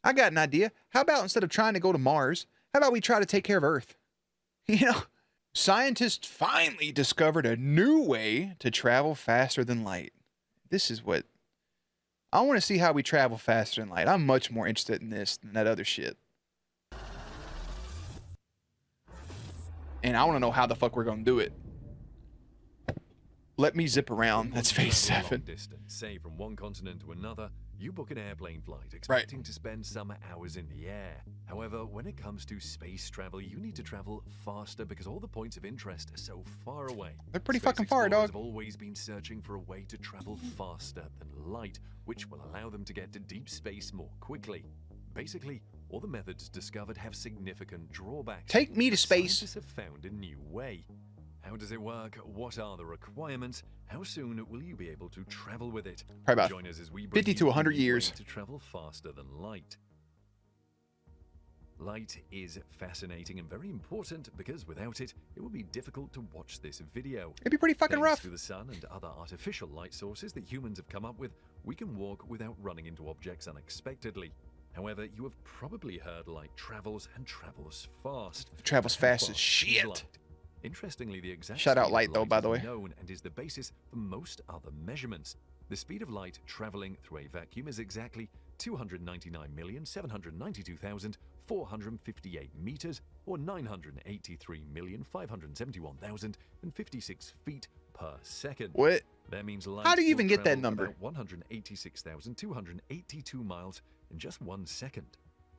I got an idea. How about instead of trying to go to Mars, how about we try to take care of Earth? You know, scientists finally discovered a new way to travel faster than light. This is what I want to see, how we travel faster than light. I'm much more interested in this than that other shit. And I want to know how the fuck we're going to do it. Let me zip around. That's phase 7. Distance, say from one continent to another, you book an airplane flight expecting to spend some hours in the air. However, when it comes to space travel, you need to travel faster because all the points of interest are so far away. They're pretty Space fucking far, explorers dog. have always been searching for a way to travel faster than light, which will allow them to get to deep space more quickly. Basically, all the methods discovered have significant drawbacks. Take me to space. Scientists have found a new way. How does it work? What are the requirements? How soon will you be able to travel with it? Probably about Join us as we bring 50 you to a 100 new way years. to travel faster than light. Light is fascinating and very important because without it, it would be difficult to watch this video. It'd be pretty fucking Thanks rough. to the sun and other artificial light sources that humans have come up with, we can walk without running into objects unexpectedly. However, you have probably heard light travels and travels fast. It travels But how fast as fast is shit. light? Interestingly, the exact Shout out speed of light, though, by the is way. known and is the basis for most other measurements. The speed of light traveling through a vacuum is exactly 299,792,458 meters, or 983,571,056 feet per second. What? That means light How do you will even get that travel number? about 186,282 miles in just 1 second.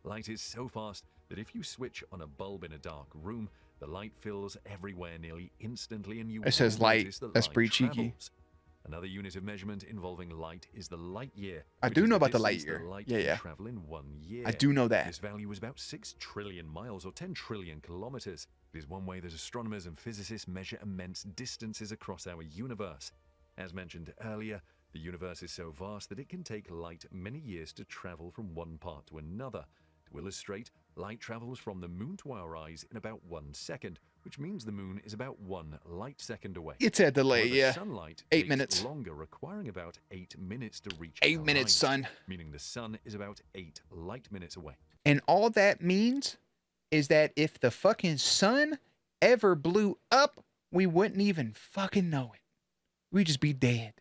Light is so fast that if you switch on a bulb in a dark room, the light fills everywhere nearly instantly, and you It says won't light. notice the That's light pretty cheeky. travels. Another unit of measurement involving light is the light year. I which do is know the about the light distance that year. light Yeah, can yeah. travel in 1 year. I do know that. This value is about 6 trillion miles or 10 trillion kilometers. It is one way that astronomers and physicists measure immense distances across our universe. As mentioned earlier, the universe is so vast that it can take light many years to travel from one part to another. To illustrate, light travels from the moon to our eyes in about 1 second, which means the moon is about 1 light second away. It's a delay, However, yeah. sunlight 8 takes minutes. longer, requiring about 8 minutes to reach 8 our minutes, eyes, son. meaning the sun is about 8 light minutes away. And all that means is that if the fucking sun ever blew up, we wouldn't even fucking know it. We'd just be dead.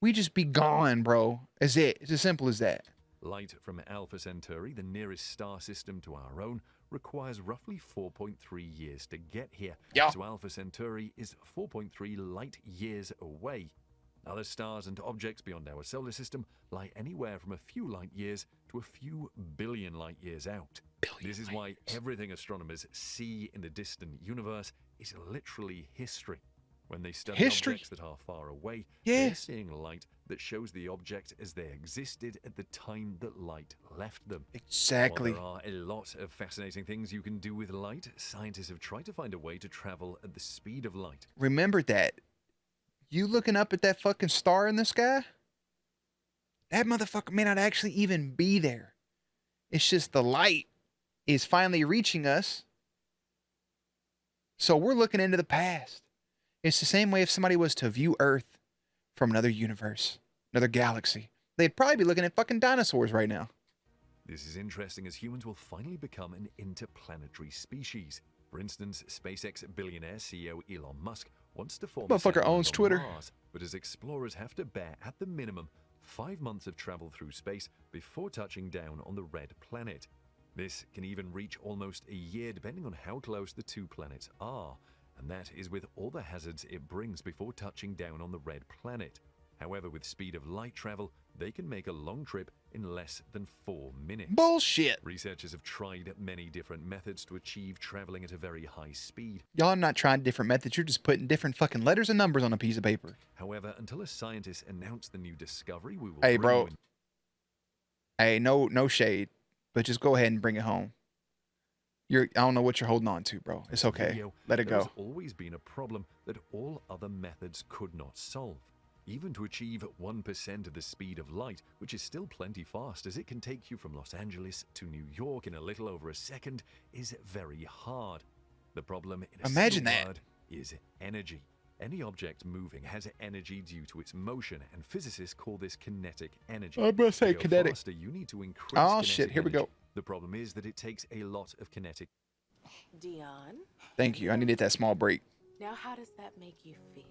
We'd just be gone, bro. That's it. It's as simple as that. Light from Alpha Centauri, the nearest star system to our own, requires roughly 4.3 years to get here. Yeah. So Alpha Centauri is 4.3 light years away. Other stars and objects beyond our solar system lie anywhere from a few light years to a few billion light years out. This is why everything astronomers see in the distant universe is literally history. When they study History? objects that are far away, Yeah. they're seeing light that shows the object as they existed at the time that light left them. Exactly. While there are a lot of fascinating things you can do with light, scientists have tried to find a way to travel at the speed of light. Remember that. You looking up at that fucking star in the sky? That motherfucker may not actually even be there. It's just the light is finally reaching us. So we're looking into the past. It's the same way if somebody was to view Earth from another universe, another galaxy. They'd probably be looking at fucking dinosaurs right now. This is interesting as humans will finally become an interplanetary species. For instance, SpaceX billionaire CEO Elon Musk wants to form a Motherfucker settlement owns on Twitter. Mars, but his explorers have to bear at the minimum 5 months of travel through space before touching down on the red planet. This can even reach almost a year depending on how close the two planets are, and that is with all the hazards it brings before touching down on the red planet. However, with speed of light travel, they can make a long trip in less than 4 minutes. Bullshit. Researchers have tried many different methods to achieve traveling at a very high speed. Y'all are not trying different methods. You're just putting different fucking letters and numbers on a piece of paper. However, until a scientist announced the new discovery, we will Hey, bring bro. you in. Hey, no shade, but just go ahead and bring it home. I don't know what you're holding on to, bro. It's okay. Video, Let it there go. has always been a problem that all other methods could not solve. Even to achieve 1% of the speed of light, which is still plenty fast as it can take you from Los Angeles to New York in a little over a second, is very hard. The problem in a Imagine single that. word is energy. Any object moving has energy due to its motion, and physicists call this kinetic energy. I'm gonna say To go kinetic. faster, you need to increase Oh kinetic shit, here we energy. go. The problem is that it takes a lot of kinetic Dion, Thank you. I needed that small break. now how does that make you feel?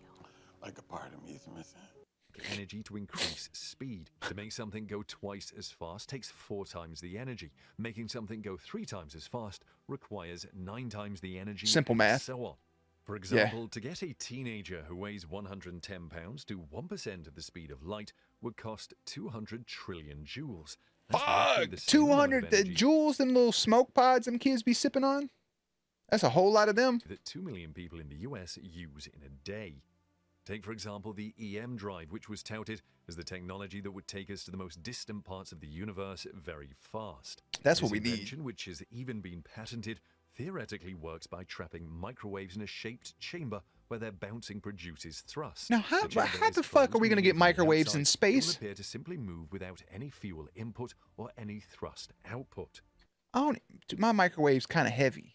Like a part of me is missing. energy to increase speed. To make something go twice as fast takes 4 times the energy. Making something go 3 times as fast requires 9 times the energy. Simple and math. so on. For example, to get a teenager who weighs 110 pounds to 1% of the speed of light would cost 200 trillion joules. That's roughly Fuck! the same amount of 200 energy joules, them little smoke pods them kids be sipping on? That's a whole lot of them. that 2 million people in the US use in a day. Take, for example, the EM drive, which was touted as the technology that would take us to the most distant parts of the universe very fast. That's This what we need. invention, which has even been patented, theoretically works by trapping microwaves in a shaped chamber where their bouncing produces thrust. Now, how The chamber the is fuck are closed, we gonna meaning get from the microwaves in outside, space? It will appear to simply move without any fuel input or any thrust output. I don't. Dude, my microwave's kind of heavy.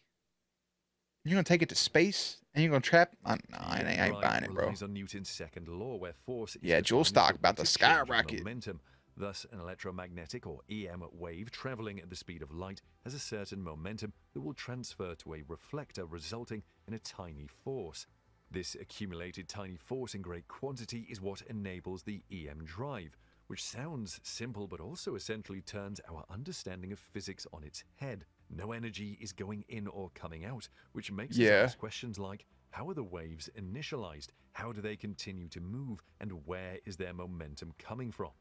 You're gonna take it to space and you're gonna trap? No, I ain't buying it, bro. Relies on Newton's second law, where force is Yeah, joule defined as stock the about to rate of change of skyrocket. momentum. Thus, an electromagnetic or EM wave traveling at the speed of light has a certain momentum that will transfer to a reflector, resulting in a tiny force. This accumulated tiny force in great quantity is what enables the EM drive, which sounds simple but also essentially turns our understanding of physics on its head. No energy is going in or coming out, which makes us ask questions like, how are the waves initialized? How do they continue to move? And where is their momentum coming from?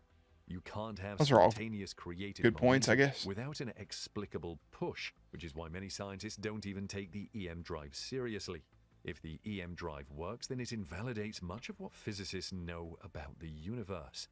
You can't have Those are all spontaneous created good points, I momentum guess. without an explicable push, which is why many scientists don't even take the EM drive seriously. If the EM drive works, then it invalidates much of what physicists know about the universe.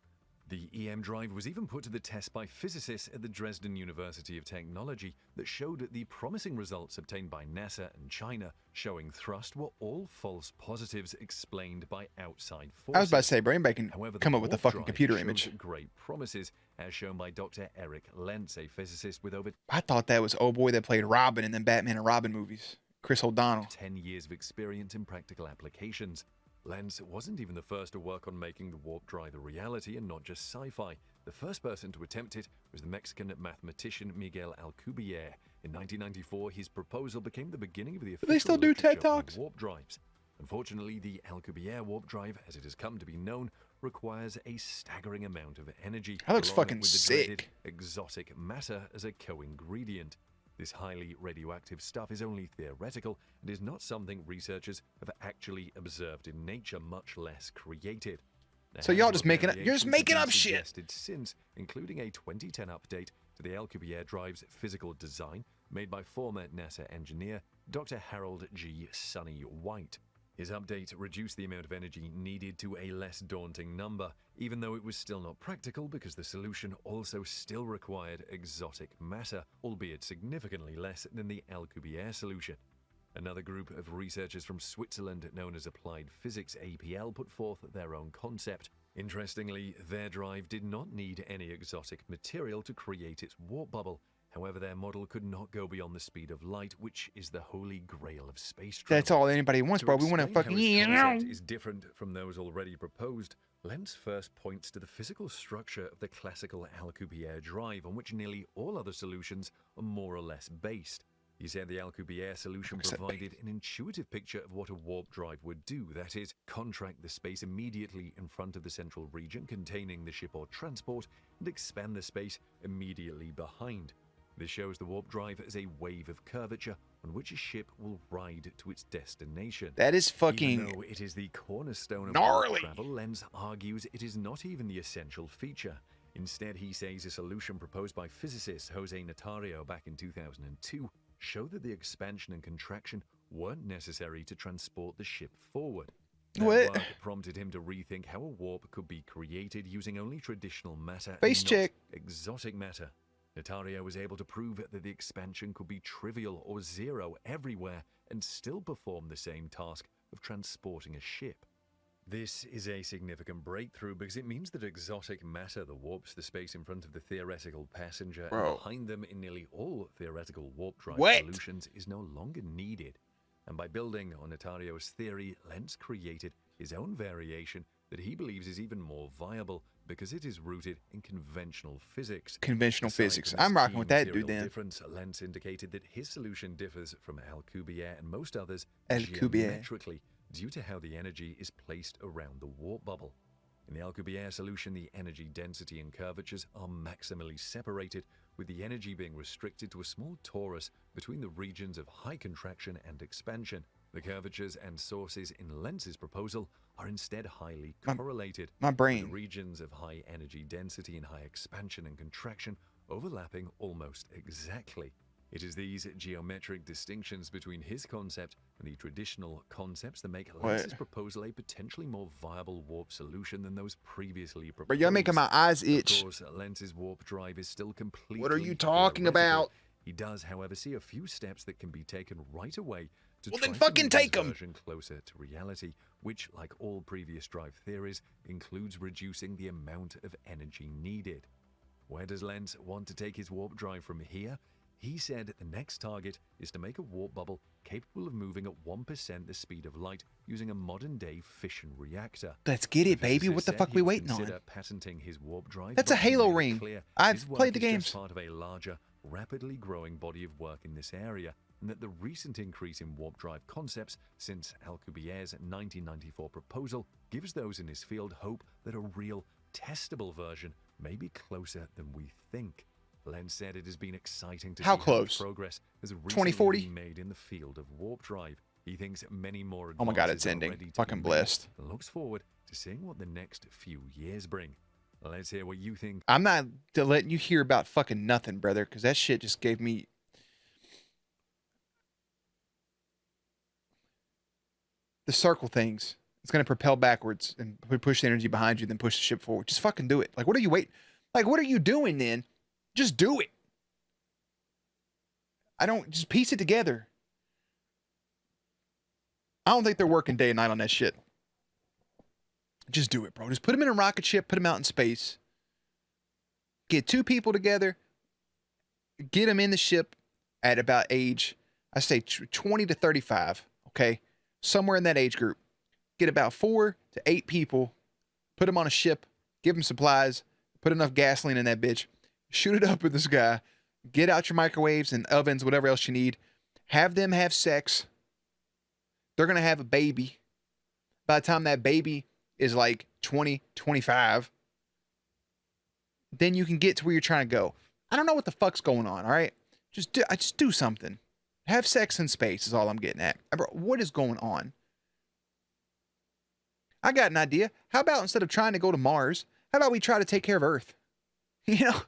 The EM drive was even put to the test by physicists at the Dresden University of Technology that showed the promising results obtained by NASA and China showing thrust were all false positives explained by outside forces. I was about to say, Brainbag can However, come up with a warp fucking drive computer shows image. great promises, as shown by Dr. Eric Lentz, a physicist with over I thought that was old boy that played Robin in them Batman and Robin movies, Chris O'Donnell. 10 years of experience in practical applications. Lentz wasn't even the first to work on making the warp drive a reality and not just sci-fi. The first person to attempt it was the Mexican mathematician Miguel Alcubierre. In 1994, his proposal became the beginning of the official they still do literature TED on Talks? warp drives. Unfortunately, the Alcubierre warp drive, as it has come to be known, requires a staggering amount of energy. That looks along fucking with the dreaded sick. exotic matter as a co-ingredient. This highly radioactive stuff is only theoretical and is not something researchers have actually observed in nature, much less created. A So y'all handful just of making up- you're just variations have making been up shit. suggested since, including a 2010 update to the Alcubierre drive's physical design made by former NASA engineer Dr. Harold G. Sonny White. His update reduced the amount of energy needed to a less daunting number, even though it was still not practical because the solution also still required exotic matter, albeit significantly less than the Alcubierre solution. Another group of researchers from Switzerland known as Applied Physics APL put forth their own concept. Interestingly, their drive did not need any exotic material to create its warp bubble. However, their model could not go beyond the speed of light, which is the holy grail of space travel. That's all anybody wants, To bro. We want to explain fucking. how his concept is different from those already proposed, Lentz first points to the physical structure of the classical Alcubierre drive, on which nearly all other solutions are more or less based. He said the Alcubierre solution Except provided an intuitive picture of what a warp drive would do, that is, contract the space immediately in front of the central region containing the ship or transport, and expand the space immediately behind. This shows the warp drive as a wave of curvature on which a ship will ride to its destination. That is Even fucking though it is the cornerstone of gnarly. warp travel, Lentz argues it is not even the essential feature. Instead, he says a solution proposed by physicist Jose Notario back in 2002 showed that the expansion and contraction weren't necessary to transport the ship forward. That What? work prompted him to rethink how a warp could be created using only traditional matter Face and not check. exotic matter. Notario was able to prove that the expansion could be trivial or zero everywhere and still perform the same task of transporting a ship. This is a significant breakthrough because it means that exotic matter that warps the space in front of the theoretical passenger Bro. and behind them in nearly all theoretical warp drive What? solutions is no longer needed. And by building on Notario's theory, Lentz created his own variation that he believes is even more viable because it is rooted in conventional physics. Conventional Aside physics. from this I'm rocking key with that material dude then. difference, Lentz indicated that his solution differs from Alcubierre and most others Alcubierre. geometrically due to how the energy is placed around the warp bubble. In the Alcubierre solution, the energy density and curvatures are maximally separated, with the energy being restricted to a small torus between the regions of high contraction and expansion. The curvatures and sources in Lentz's proposal are instead highly correlated, My with brain. the regions of high energy density and high expansion and contraction overlapping almost exactly. It is these geometric distinctions between his concept and the traditional concepts that make Lentz's proposal a potentially more viable warp solution than those previously proposed. Bro, you're making my eyes itch. Of course, Lentz's warp drive is still completely What are you talking theoretical. about? He does, however, see a few steps that can be taken right away to Well, try then to fucking move his take 'em. version closer to reality, which, like all previous drive theories, includes reducing the amount of energy needed. Where does Lentz want to take his warp drive from here? He said the next target is to make a warp bubble capable of moving at 1% the speed of light using a modern-day fission reactor. Let's get it, The baby. What physicist the said fuck he we would waiting on? consider patenting his warp drive, That's a but he Halo made it ring. clear I've his work played the is just games. part of a larger, rapidly growing body of work in this area, and that the recent increase in warp drive concepts since Alcubierre's 1994 proposal gives those in his field hope that a real, testable version may be closer than we think. Lentz said it has been exciting to How see close? how much progress has recently 2040? been made in the field of warp drive. He thinks many more Oh my God, advances it's are ending. ready to be Fucking made blessed. and looks forward to seeing what the next few years bring. Let's hear what you think. I'm not letting you hear about fucking nothing, brother, because that shit just gave me. The circle things. It's going to propel backwards and push the energy behind you, then push the ship forward. Just fucking do it. Like, what are you waiting? Like, what are you doing then? Just do it. Just piece it together. I don't think they're working day and night on that shit. Just do it, bro. Just put them in a rocket ship, put them out in space. Get two people together, get them in the ship at about age, I say 20 to 35, okay? Somewhere in that age group. Get about 4 to 8 people, put them on a ship, give them supplies, put enough gasoline in that bitch, shoot it up with this guy, get out your microwaves and ovens, whatever else you need, have them have sex. They're going to have a baby. By the time that baby is like 20, 25, then you can get to where you're trying to go. I don't know what the fuck's going on, all right? Just do something. Have sex in space is all I'm getting at. Bro, what is going on? I got an idea. How about instead of trying to go to Mars, how about we try to take care of Earth? You know,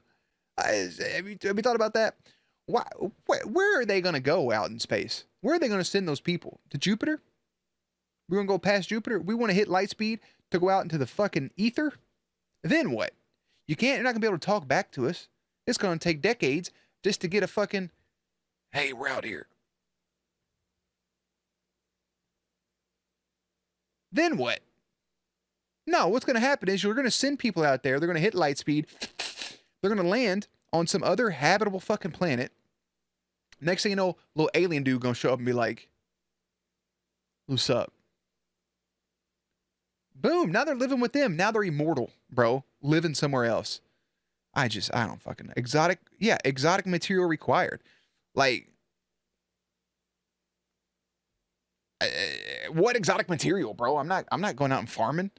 have you thought about that? Where are they going to go out in space? Where are they going to send those people? To Jupiter? We're going to go past Jupiter? We want to hit light speed to go out into the fucking ether? Then what? You're not going to be able to talk back to us. It's going to take decades just to get a fucking, hey, we're out here. Then what? No, what's going to happen is you're going to send people out there. They're going to hit light speed. They're going to land on some other habitable fucking planet. Next thing you know, little alien dude going to show up and be like, what's up? Boom. Now they're living with them. Now they're immortal, bro. Living somewhere else. I don't fucking know. Exotic material required. Like, what exotic material, bro? I'm not going out and farming.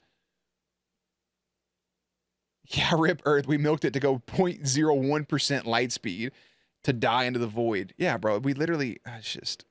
Yeah, rip Earth. We milked it to go 0.01% light speed to die into the void. Yeah, bro. We literally, it's just,